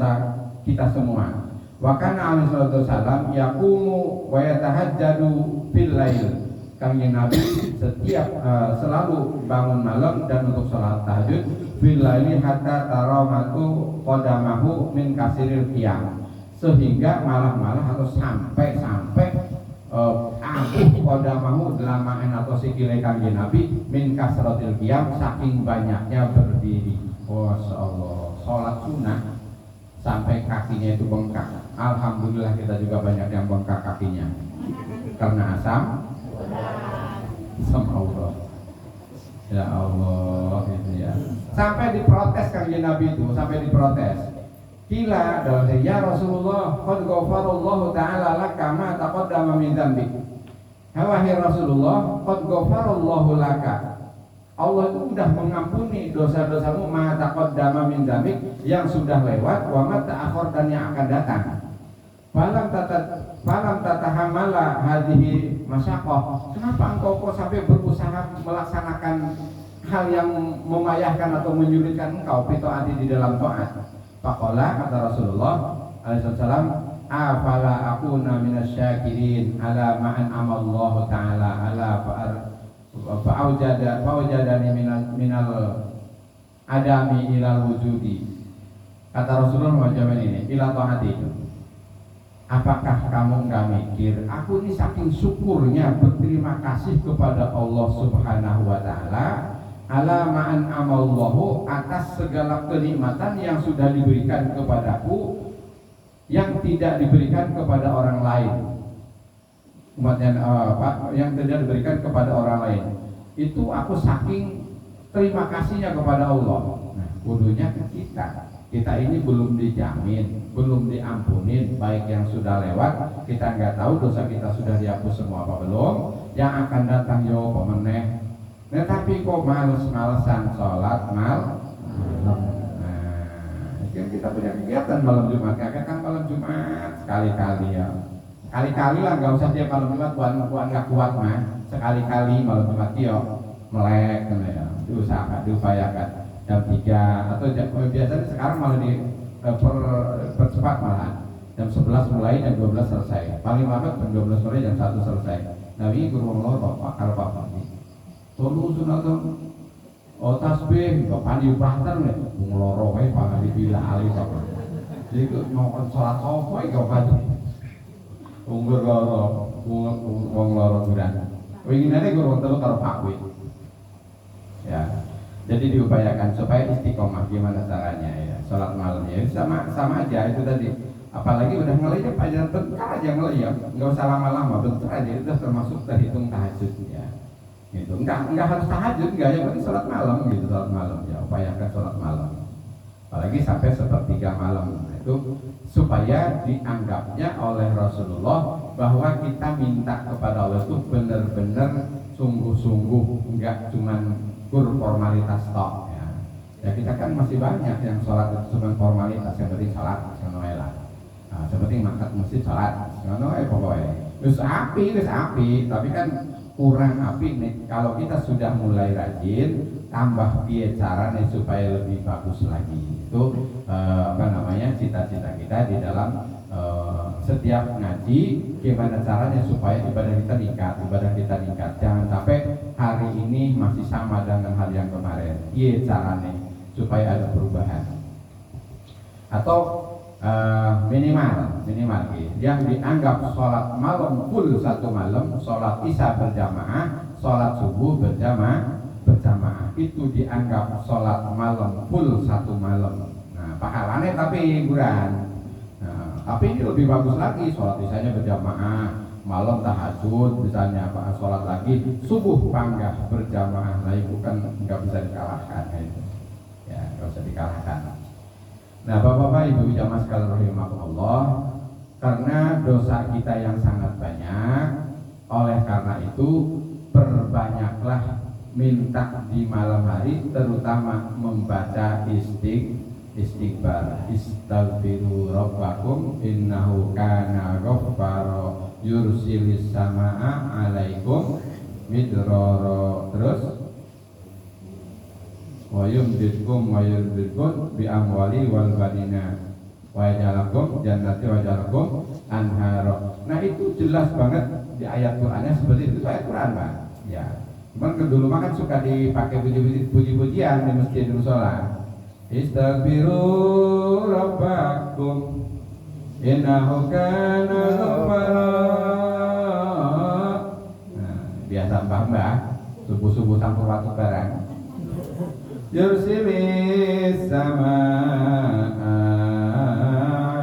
dosa kita semua. Wa kana alaihi salatu wasallam yaqumu wa yatahajjadu fil lail. Kanjeng Nabi setiap selalu bangun malam dan untuk sholat tahajud fil laili hatta taramatu qadamahu min kasiril qiyam, sehingga malah-malah atau sampai aku qadamahu delamaan atau sikile kanjeng Nabi min kasratil qiyam, saking banyaknya berdiri. Masyaallah, sholat sunnah sampai kakinya itu bengkak. Alhamdulillah kita juga banyak yang bengkak kakinya karena asam Allah. Ya Allah, gitu ya. Sampai diprotes kanjeng Nabi itu, sampai diprotes. Kila dalam ya Rasulullah, qad ghafarallahu ta'ala laka ma taqaddama min dzambik. Wahai Rasulullah, qad ghafarallahu laka. Allah itu sudah mengampuni dosa-dosamu ma taqaddama min dzambik, yang sudah lewat, wa ma ta'akhkhar, dan yang akan datang. Falam tatahamala hadhihi masyaqqah. Kenapa engkau kok sampai berusaha melaksanakan hal yang memayahkan atau menyulitkan engkau fitaati di dalam taat? Faqala, kata Rasulullah alaihi wasallam, afala akuna minasyakirin ala ma'an amallahu ta'ala ala fa'awjadani minal adami ilal wujudi. Kata Rasulullah macam ini, ila taati. Apakah kamu enggak mikir, aku ini saking syukurnya berterima kasih kepada Allah Subhanahu wa ta'ala ala ma'an amallahu, atas segala kenikmatan yang sudah diberikan kepadaku yang tidak diberikan kepada orang lain, yang tidak diberikan kepada orang lain. Itu aku saking terima kasihnya kepada Allah. Nah, kudunya ke kita ini belum dijamin, belum diampunin, baik yang sudah lewat, kita nggak tahu dosa kita sudah dihapus semua apa belum, yang akan datang yo pemeneh. Nah, tapi kok males-malesan sholat malam. Nah, kita punya kegiatan malam Jumat, kan malam Jumat sekali-kali ya, kali-kali lah, nggak usah tiap malam Jumat, buat nggak kuat mah, sekali-kali malam Jumat yo melek kan ya, diupayakan. Jam 3 atau biasanya sekarang malah percepat malah jam 11 mulai, jam 12 selesai, paling lambat jam 12 mulai, jam 1 selesai. Nabi guru Allah Pak kalau Pak tolu sunatun tasbih kapan diupahkan nih ngeloro wae pangali bila ali apa jadi mau sholat sopo iki kapan unggur loro wong loro duran winginane guru telu karo Pak Wi ya. Jadi diupayakan supaya istiqomah. Gimana caranya ya? Sholat malam ya sama aja itu tadi. Apalagi udah ngeleyap aja, bentar aja ngeleyap, nggak usah lama-lama, bentar aja itu termasuk terhitung tahajud ya. Gitu. Nggak harus tahajud, nggak, yang penting sholat malam gitu, sholat malam ya. Upayakan sholat malam. Apalagi sampai sepertiga malam itu supaya dianggapnya oleh Rasulullah bahwa kita minta kepada Allah itu benar-benar sungguh-sungguh, nggak cuman formalitas tok ya. Ya kita kan masih banyak yang sholat itu cuma formalitas, yang penting sholat ngono lah. Nah, seperti makan masjid sholat ngono pokoknya. Terus api, tapi kan kurang api nih. Kalau kita sudah mulai rajin, tambah piye caranya supaya lebih bagus lagi. Itu cita-cita kita di dalam setiap ngaji, gimana caranya supaya ibadah kita meningkat. Jangan sampai hari ini masih sama dengan hari yang kemarin. Iya caranya supaya ada perubahan. Atau minimal yang dianggap sholat malam full satu malam, sholat isya berjamaah, sholat subuh berjamaah, itu dianggap sholat malam full satu malam. Nah, pahalanya tapi hiburan. Tapi ini lebih bagus lagi, sholat isyanya berjamaah, malam tahajud misalnya, sholat lagi subuh panggah berjamaah. Nah itu kan nggak bisa dikalahkan ya, nggak bisa dikalahkan. Nah bapak-bapak ibu jamaah sekalian rahimakumullah, karena dosa kita yang sangat banyak, oleh karena itu perbanyaklah minta di malam hari, terutama membaca istighfar. Istaghfiru rabbakum innahu kana ghaffara yursilis samaa alaikum midrara, terus wa yumditkum bi amwali wal banina wa yaj'alakum jannati wa yaj'alakum anhara. Nah itu jelas banget di ayat Qur'annya seperti itu ayat Qur'an Pak. Ya. Cuman dulu mah kan suka dipakai puji-pujian di masjid musola. Istaghfiru rabbakum innahu kana ghaffara. Nah, biasa mbah-mbah subuh-subuh campur waktu barang. Yursilis sama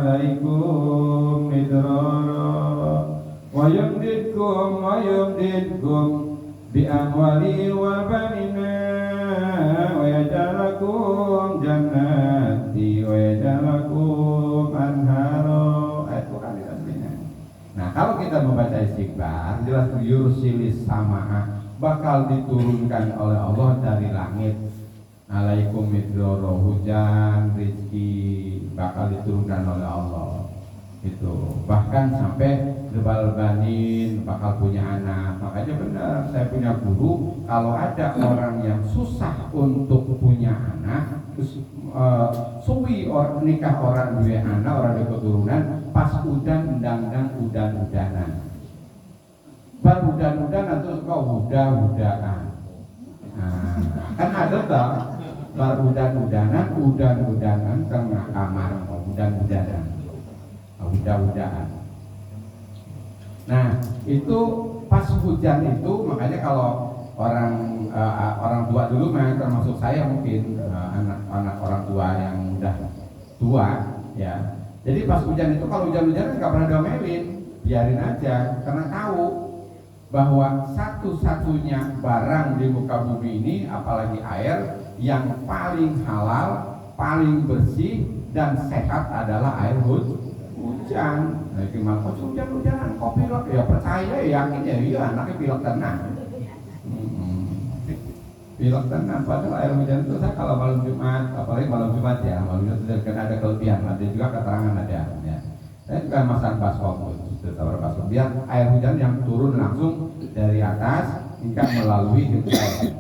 alaikum midrara wa yumdidkum bi amwali wa banina wa yaj'alakum jannati wa yaj'alakum anhara. Ayat Quran aslinya. Nah, kalau kita membaca istighfar, jelas yursilis sama bakal diturunkan oleh Allah dari langit. Alaikum midrara, hujan rizki bakal diturunkan oleh Allah. Itu bahkan sampai lebanin bakal punya anak. Makanya benar, saya punya guru, kalau ada orang yang susah untuk punya anak, terus suwi nikah orang dua anak, orang dua keturunan, pas udan undang-undang udan-udanan. Bar udan-udanan terus kok udah-udahan. Nah, kan ada tak bar udan-udanan tengah kamar udan-udanan. Udah-udahan. Nah itu pas hujan itu makanya kalau orang tua dulu mah termasuk saya mungkin anak orang tua yang udah tua ya. Jadi pas hujan itu kalau hujan-hujan nggak pernah diomelin, biarin aja karena tahu bahwa satu-satunya barang di muka bumi ini apalagi air yang paling halal, paling bersih dan sehat adalah air hujan. Nah, gimana kok hujan-hujanan kok pilek ya percaya yakin ya iya anaknya pilek tenang. Pilek tenang padahal air hujan itu saya kalau malam Jumat apalagi malam Jumat ya malam Jumat kan ada kelebihan ada juga keterangan ada ya. Saya juga masang baskom biar air hujan yang turun langsung dari atas hingga melalui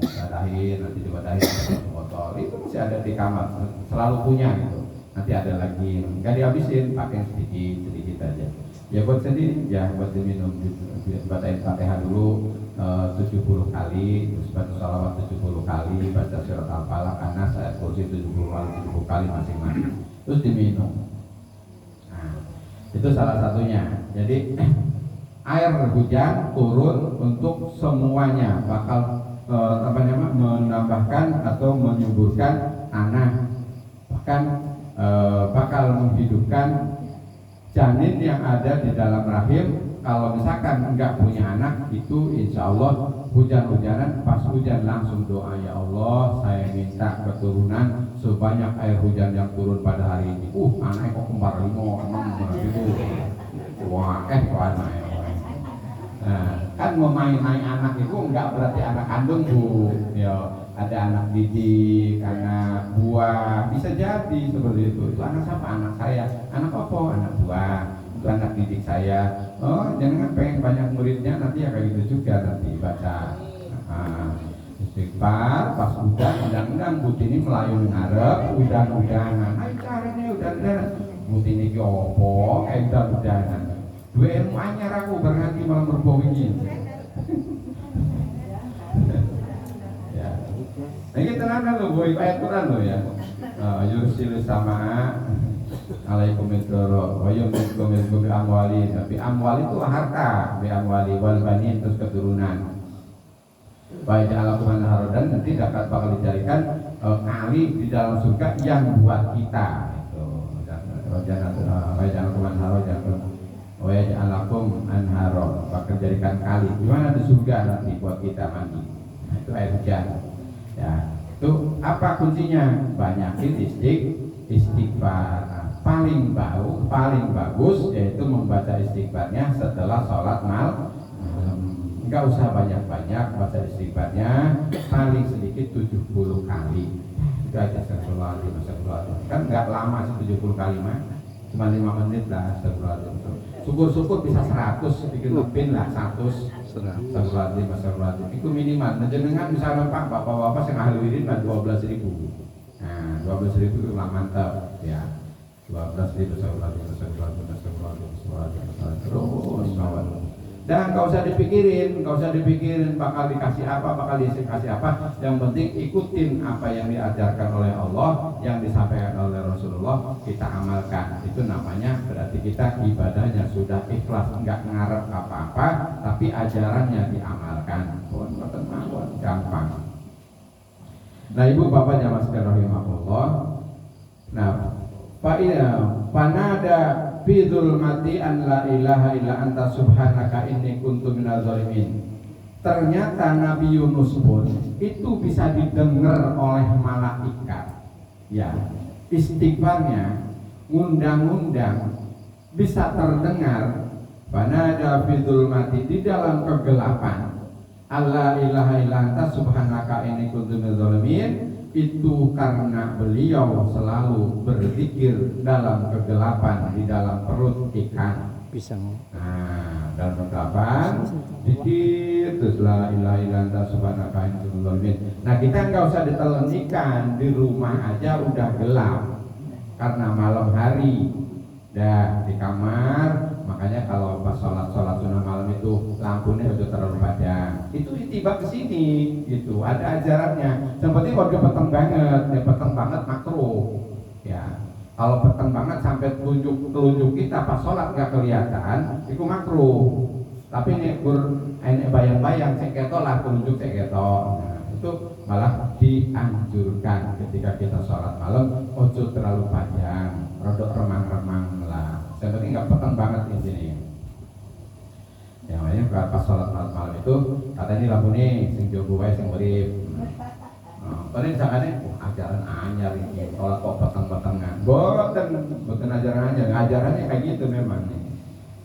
dadahin nanti dibadahin botol itu masih ada di kamar selalu punya gitu. Nanti ada lagi, nggak dihabisin, pakai sedikit aja. Ya buat sendiri, ya buat diminum, bacain Fatihah dulu 70 kali, terus baca sholawat 70 kali, baca surat Al-Falaq, Anas, ayat kursi 70 kali masing-masing, terus diminum. Nah, itu salah satunya. Jadi air hujan turun untuk semuanya, bakal menambahkan atau menyuburkan tanah, bahkan bakal menghidupkan janin yang ada di dalam rahim. Kalau misalkan enggak punya anak itu insya Allah hujan-hujanan pas hujan langsung doa ya Allah saya minta keturunan sebanyak air hujan yang turun pada hari ini. Anaknya kok kembar 5, 6 gitu. Wah anaknya. Nah, kan memain-main anak itu enggak berarti anak kandung Bu ya. Ada anak didik, anak buah, bisa jadi seperti itu. Itu anak siapa? Anak saya. Anak apa? Anak buah. Itu anak didik saya. Oh, jangan pengen banyak muridnya nanti ya kayak gitu juga nanti baca. Istighfar, pas hujan, undang-undang Buti ini melayung ngarep, udan-udanan. Ayo caranya udan-udanan. Buti ini opo, kayak udan-udanan. Dua ilmu anyar aku berhenti malam berbawingin. Nah kita nana lo, boy ayat Quran lo ya. Yursil sama alaikum midrara wa yumdidkum bi amwali. Tapi amwal itu harta, bi amwali wal banin terus keturunan. Baik alakum anhar dan nanti dapat bakal dicarikan kali di dalam surga yang buat kita. Itu. Baik alakum anhar wa alakum anhar bakal jadikan kali. Gimana di surga nanti buat kita mandi. Nah, itu air hujan. Ya, itu apa kuncinya? Banyakin istighfar. Paling bagus yaitu membaca istighfarnya setelah sholat malam. Enggak usah banyak-banyak baca istighfarnya, paling sedikit 70 kali. Itu aja astagfirullahaladzim. Kan enggak lama sih 70 kali mah. Cuma 5 menit lah astagfirullahaladzim. Syukur-syukur bisa 100, bikin lebih lah 100. Astagfirullahaladzim. Itu minimal. Nah jenengan misalnya Pak, bapak-bapak yang ahli wirid 12.000. Nah 12.000 itu lah mantap ya. terus kawan. Dan gak usah dipikirin bakal dikasih apa, bakal dikasih apa. Yang penting ikutin apa yang diajarkan oleh Allah, yang disampaikan oleh Rasulullah, kita amalkan. Itu namanya berarti kita ibadahnya sudah ikhlas, nggak ngarep apa-apa, tapi ajarannya diamalkan. Gampang. Nah, ibu bapak jamaah sekalian rahimahullah. Nah, panada fi dzulmati an la ilaha illa anta subhanaka inni kuntu minaz zalimin. Ternyata Nabi Yunus pun itu bisa didengar oleh malaikat. Ya, istighfarnya ngundang-undang bisa terdengar. Panada fi dzulmati, di dalam kegelapan. Allah ilaha illa anta subhanaka inni kuntu minaz zalimin. Itu karena beliau selalu berzikir dalam kegelapan di dalam perut ikan pisang. Nah, dalam kegelapan zikir terus la ilaha illa anta subhanaka inni kuntu minaz zalimin. Nah, kita nggak usah ditelan ikan, di rumah aja udah gelap karena malam hari. Dah di kamar, makanya kalau pas sholat sunnah malam itu lampunya udah terlalu padam. Itu tiba ke sini, gitu. Ada ajarannya. Seperti kalau peteng banget makruh. Ya, kalau peteng banget sampai telunjuk kita pas sholat nggak kelihatan, itu makruh. Tapi ini bayang-bayang seketo lah telunjuk seketo. Nah, itu malah dianjurkan ketika kita sholat malam, ojo terlalu panjang, rodok remang-remang lah. Sebenarnya nggak peteng banget intinya. Yang lainnya pas sholat malam itu kata ini lampu nih, sing jogo wae sing urip. Paling sakane ajaran anyar ini, sholat kok peteng-petengan. Boten ajaran anyar, ajarannya kayak gitu memang nih.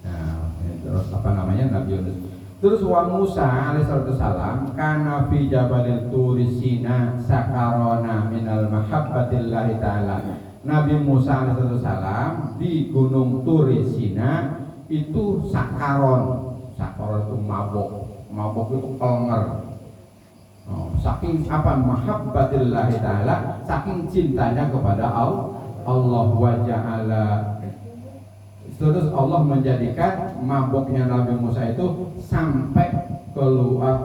Nah, terus apa namanya Nabi Yunus. Terus wa Musa alaihissalam kana fi jabalil turi Sina sakarona minal mahabbatillahi ta'ala. Nabi Musa alaihissalam di gunung Turi Sina itu sakaron itu mabok itu kelengar. Saking apa mahabbatillahi ta'ala, saking cintanya kepada Allah wa ja'ala. Terus Allah menjadikan mabuknya Nabi Musa itu sampai keluar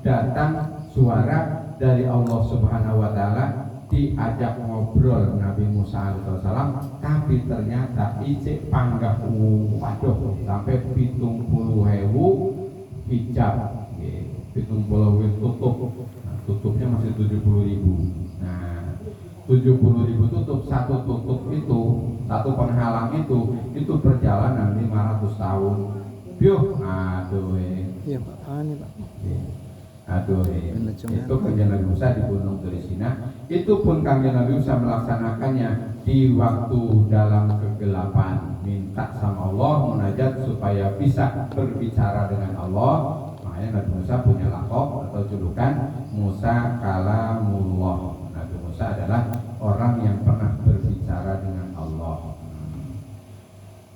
datang suara dari Allah Subhanahu wa taala, diajak ngobrol Nabi Musa alaihissalam, tapi ternyata icik panggah waduh sampai 70.000 hijab, 70.000 tutup. Nah, tutupnya masih 70.000. Nah, 70.000 tutup, satu tutup itu, satu penghalang itu perjalanan 500 tahun. Aduh. Iya, Pak. Pak. Aduh, itu kerja Nabi Musa di Gunung Turi Sina. Itu pun kami Nabi Musa melaksanakannya di waktu dalam kegelapan, minta sama Allah, munajat supaya bisa berbicara dengan Allah. Makanya Nabi Musa punya lakop atau julukan Musa Kalamullah. Nabi Musa adalah orang yang pernah berbicara dengan Allah.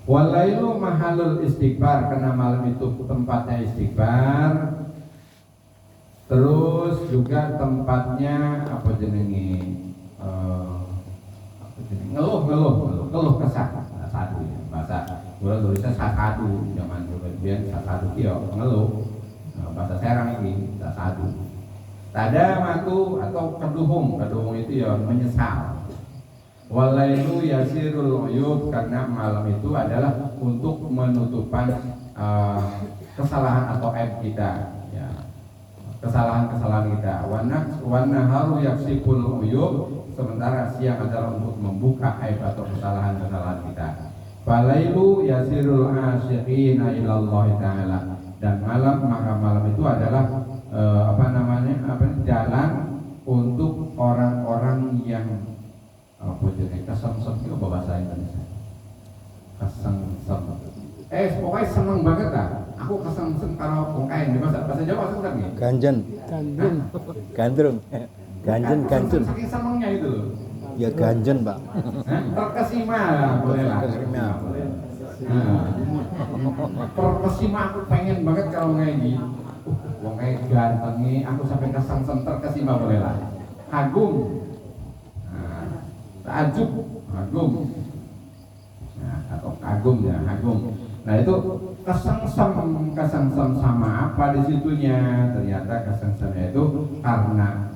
Walailu mahalul istighfar, karena malam itu tempatnya istighfar. Terus juga tempatnya apa jenenge ngeluh kesah satu ya, bahasa tulisnya sakadu, zaman dulu biyen sakadu ki yo ngeluh. Bahasa Serang ini sakadu. Tada matu atau keduhung itu ya menyesal. Walailu yasirul uyub, karena malam itu adalah untuk menutupan kesalahan atau aib kita, ya. Kesalahan-kesalahan kita. Wan naharu yaksiful uyub, sementara siang adalah untuk membuka aib atau kesalahan-kesalahan kita. Walailu yasirul asyiqina ilallah ta'ala, dan maka malam itu adalah jalan untuk orang-orang yang kesengsem itu bahasa Indonesia. Kesengsem. Pokoknya seneng banget lah. Aku kesengsem kalau pokoknya di bahasa Jawa sengsem ya. Ganjen. Gandrung. Ganjen. Saking senengnya itu loh. Ya ganjen, Pak. Terkesima boleh lah. Terkesima aku pengen banget kalau kayak gini. Wong kayak gantengnya, aku sampai kesengsem terkesima boleh lah. Agung. Takjub, agung. kagum ya, kagum. Nah itu kesengsem sama apa di situnya? Ternyata kesengsemnya itu karena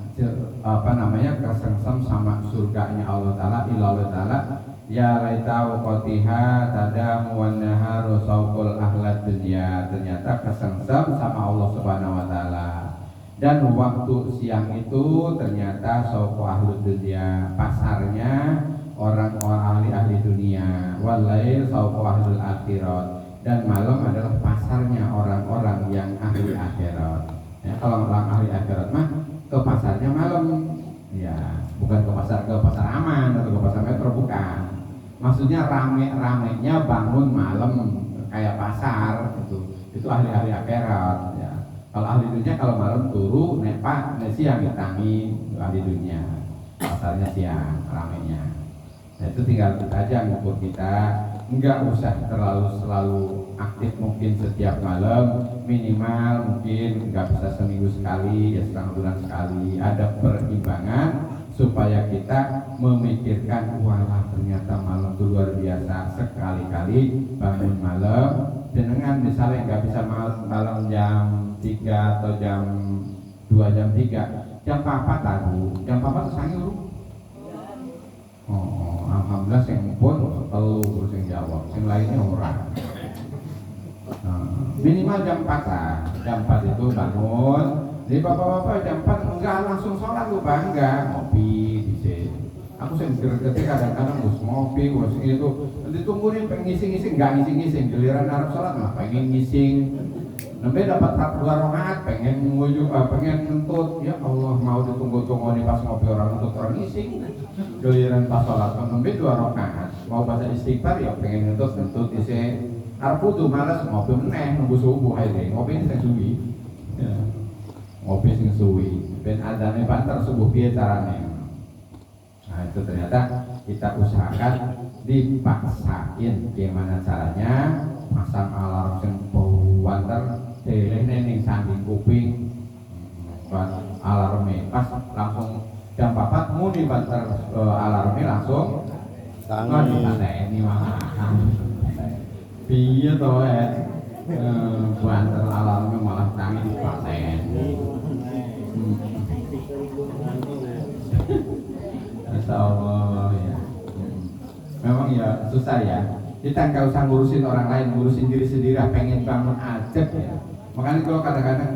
kesengsem sama surganya Allah Ta'ala, ilallah Ta'ala. Ya laita waqatiha tadamu wan naharu sauqul ahlad dunya. Ternyata kesengsem sama Allah Subhanahu wa taala. Dan waktu siang itu ternyata sauqul ahlud dunya, pasarnya orang-orang ahli dunia. Wal lail sauqul ahlul akhirat. Dan malam adalah pasarnya orang-orang yang ahli akhirat. Ya, kalau orang ahli akhirat mah ke pasarnya malam. Ya, bukan ke pasar aman atau ke pasar metro, bukan. Maksudnya rame-ramenya bangun malam kayak pasar itu ahli-ahli akhirat ya. Kalau ahli dunia kalau malam turu nepak siang ditangi ahli dunia, pasarnya siang ramenya. Nah, itu tinggal kita aja ngukur kita, enggak usah selalu aktif, mungkin setiap malam, minimal mungkin nggak bisa seminggu sekali, ya setengah bulan sekali, ada perimbangan supaya kita memikirkan walah ternyata malam itu luar biasa, sekali-kali bangun malam. Dengan misalnya nggak bisa malam jam 3 atau jam 2 jam 3, jam 4 tahu, jam 4 sanggup. Oh, alhamdulillah yang pun terus yang jawab, yang lainnya orang. Minimal jam 4 lah, jam 4 itu bangun. Jadi bapak-bapak jam 4 enggak langsung sholat lu bangga, ngopi bisa. Aku sendiri kadang-kadang gus ngopi, gus itu ditungguin pengen ngising-ngising, enggak ngising-ngising, giliran Arab sholat malah pengen ngising. Nembe dapat 2 rakaat pengen ngujuk, pengen ngentut, ya Allah mau ditunggu-tunggu nih pas ngopi orang ngentut orang ngising. Giliran pas sholat nembe 2 rakaat, mau baca istighfar ya pengen ngentut isi. Arab butuh malas ngopi meneh nunggu subuh aja, ngopi ini sing suwi. Ya. Ngopi sing suwi, ben adane banter subuh piye carane. Nah itu ternyata kita usahakan dipaksain gimana caranya pasang alarm sing banter delene ning samping kuping. Alarmnya pas langsung jam 4 muni banter alarmnya langsung tangan ini mah. Piye to banter alarmnya malah tangi dipateni. Insya Allah ya. Memang ya susah ya. Kita nggak usah ngurusin orang lain, ngurusin diri sendiri. Pengen bangun aja ya. Makanya kalau kadang-kadang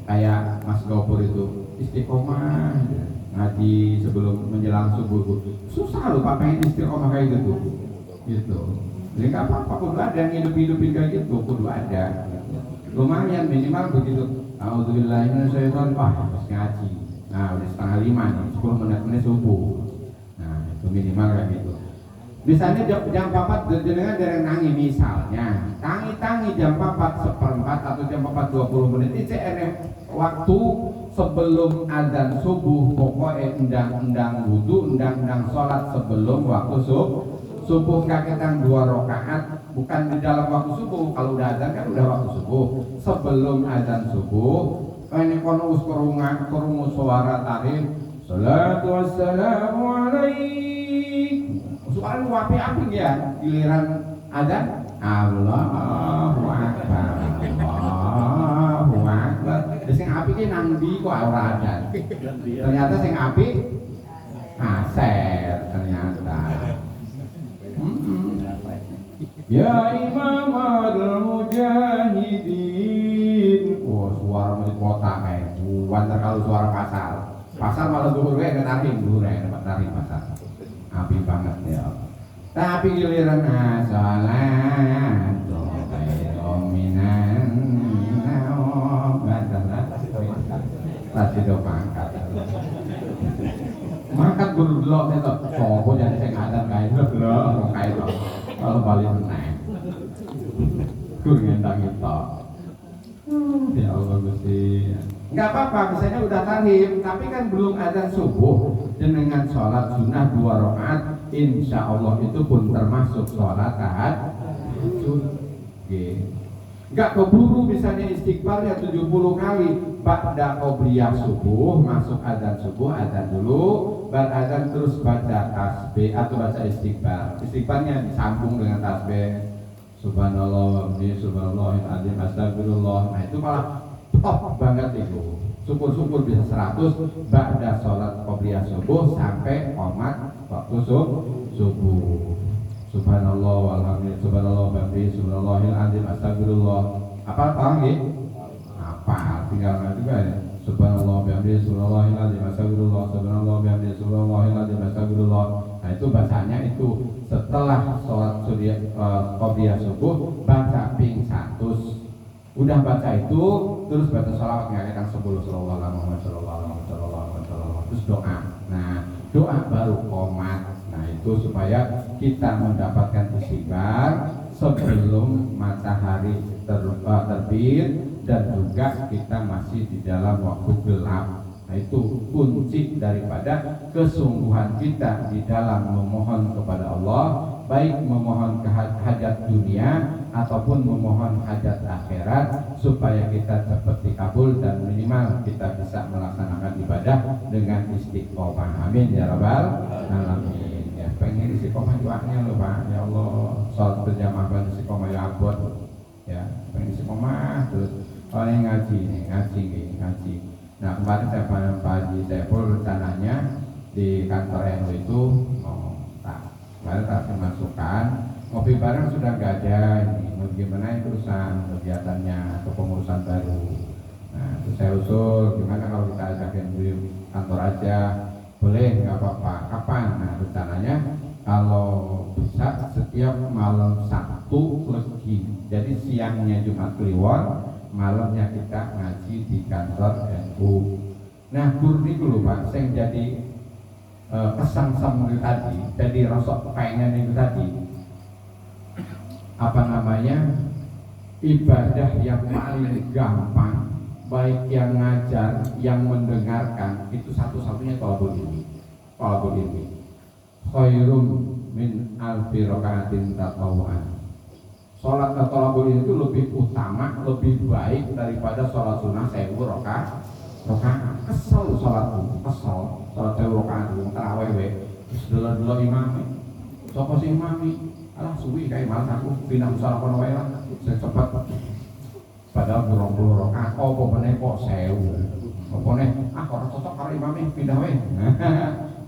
kayak Mas Gopur itu istiqomah ngaji sebelum menjelang subuh, susah loh Pak, pengen istiqomah kayak gitu. Gitu. Jadi nggak apa-apa, kudu ada yang hidup-hidupin kayak gitu, kudu ada. Lumayan minimal begitu. Alhamdulillah ini saya harus ngaji. Nah udah 4:30 nih, 10 menit subuh. Nah itu minimal kayak gitu. Misalnya jam 4 jenengan dereng nangi, misalnya tangi jam 4:04 atau jam 4:20 menit itu waktu sebelum azan subuh. Pokoknya undang-undang wudu, undang-undang sholat sebelum waktu subuh kakekang 2 rakaat, bukan di dalam waktu subuh. Kalau udah azan kan udah waktu subuh. Sebelum azan subuh ini kono us kerungu suara tarif salatu wassalamu alaik. Suara api ya, giliran azan Allahu Akbar, Allahu Akbar. Sing api ki nang ndi kok ora azan. Ternyata sing api aser ternyata. Ya Imam al-Mujahidin. Oh, suara musik kota kayak wanter kalau suara pasar malah duhur kayak tarim dapat tarim pasar. Api banget ya. Tapi giliran salatu dominan pasti do pangkat. Mangkat berdelok itu sopo jadi sing adan kae delok kae to. Kalau balik meneh. Kur ngendang itu. Ya Allah Gusti. Enggak apa-apa, misalnya udah tarim, tapi kan belum azan subuh. Dengan sholat sunnah 2 rakaat, insya Allah itu pun termasuk sholat tahajud. Enggak keburu misalnya istighfarnya 70 kali. Ba'da qobliyah subuh, masuk azan subuh, azan dulu, azan terus baca tasbih atau baca istighfar. Istighfarnya disambung dengan tasbih. subhanallah wa bihamdihi subhanallahil azim astagfirullah. Nah itu malah top banget itu. Syukur-syukur bisa 100 ba'da sholat qobliyah subuh sampai qomat waktu subuh. Subhanallah walhamdulillah subhanallah wa bihamdihi subhanallahil azim astagfirullah. Apa tahu nggih? Apa tinggal juga ya. Subhanallah wa bihamdihi subhanallahil azim astagfirullah subhanallah wa bihamdihi subhanallahil azim astagfirullah. Nah itu bacanya itu setelah sholat qobliyah subuh baca ping 100. Udah baca itu terus baca sholawat ngajikan 10 sallallahu alaihi wasallam terus doa. Nah doa baru qomat. Nah itu supaya kita mendapatkan istighfar sebelum matahari terbit dan juga kita masih di dalam waktu gelap. Nah itu kunci daripada kesungguhan kita di dalam memohon kepada Allah, baik memohon hajat dunia ataupun memohon hajat akhirat, supaya kita cepat dikabul dan minimal kita bisa melaksanakan ibadah dengan istiqomah. Amin ya rabbal alamin. Ya pengen istiqomah doanya loh Pak. Ya Allah, salat berjamaah dan istiqomah ya abot. Ya pengen istiqomah terus oleh ngaji. Nah kemarin saya Pak Haji Saiful rencananya di kantor NU itu mau kemarin tak dimasukkan ngopi bareng sudah nggak ada ini mau gimana itu urusan kegiatannya atau pengurusan baru. Nah terus saya usul gimana kalau kita ajakin di kantor aja, boleh nggak apa-apa, kapan? Nah rencananya kalau bisa setiap malam Sabtu legi, jadi siangnya Jumat Kliwon, malamnya kita ngaji di kantor NU. Nah kurni dulu Pak, saya jadi kesangsang itu tadi, jadi rosok pengen itu tadi, apa namanya, ibadah yang paling gampang, baik yang ngajar, yang mendengarkan, itu satu-satunya thalabul ilmi. Khairum min alfi rakaatin tatawuan. Sholat thalabul ilmi itu lebih utama, lebih baik daripada sholat sunnah 1000 rakaat. Kesel sholatku, sholat 1000 rakaat itu tarawih terus dulu imami. Sopo sing imami? Alah suwi kayak malas aku pindah sholat kono wae lah. Sing cepet. Padahal 20 rakaat opo meneh kok 1000. Opo neh ora cocok karo imami pindah wae.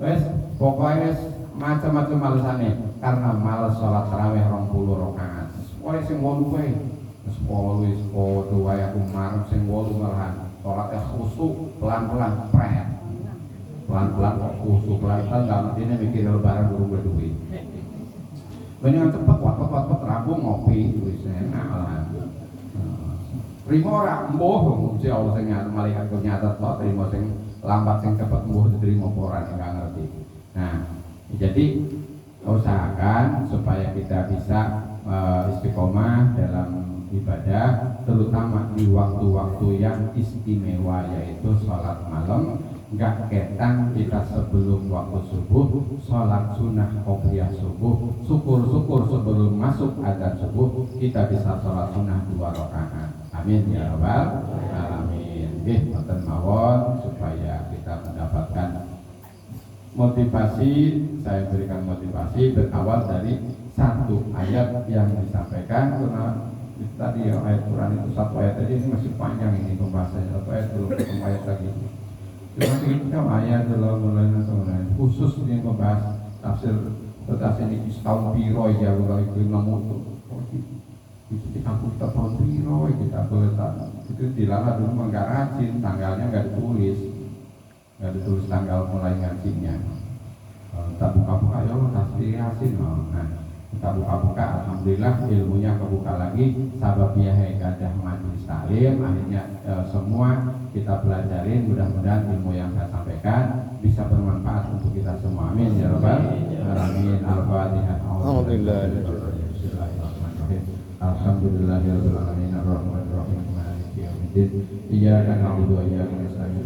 Wes pokoke wis macam-macam alasane karena malas sholat tarawih 20 rakaat. Oleh sing 8 wae. Wis 8 wis padha wae aku marep sing 8 malahan. Sholatnya khusyuk pelan-pelan pret. Pelan-pelan kok khusyuk pelan-pelan enggak mestine mikir lebaran burung berduit. Mendingan cepet waktu rampung ngopi wis enak malahan. Rimo ora mbuh Gusti Allah sing malaikat kok nyatet kok trimo sing lambat sing cepet mbuh diterima apa ora enggak ngerti. Nah, jadi usahakan supaya kita bisa istiqomah dalam ibadah, terutama di waktu-waktu yang istimewa, yaitu sholat malam. Enggak ketang kita sebelum waktu subuh sholat sunnah qobliyah subuh, syukur-syukur sebelum masuk adzan subuh kita bisa sholat sunnah 2 rakaat. Amin ya rabbal alamin. Ngoten mawon supaya kita mendapatkan motivasi. Saya berikan motivasi berawal dari satu ayat yang disampaikan, karena tadi ya, ayat Quran itu satu ayat tadi ini masih panjang ini pembahasannya, satu ayat belum ketemu ayat lagi. Cuma kita ayat dalam mulai khusus ini membahas tafsir ini tahun piro ya kalau itu namun itu di kampung kita tahun piro kita beletan itu dilarang dulu nggak rajin, tanggalnya nggak ditulis tanggal mulai ngajinya. Kita buka-buka ya Allah tasbih yasin. Nah kita buka-buka, alhamdulillah ilmunya kebuka lagi. Sababnya ibadah majelis taklim, akhirnya semua kita pelajarin. Mudah-mudahan ilmu yang saya sampaikan bisa bermanfaat untuk kita semua. Amin ya rabbal alamin. Al-Fatihah. Alhamdulillahirabbil alamin arrahmanirrahim maliki yaumiddin. Iyyaka na'budu wa iyyaka nasta'in.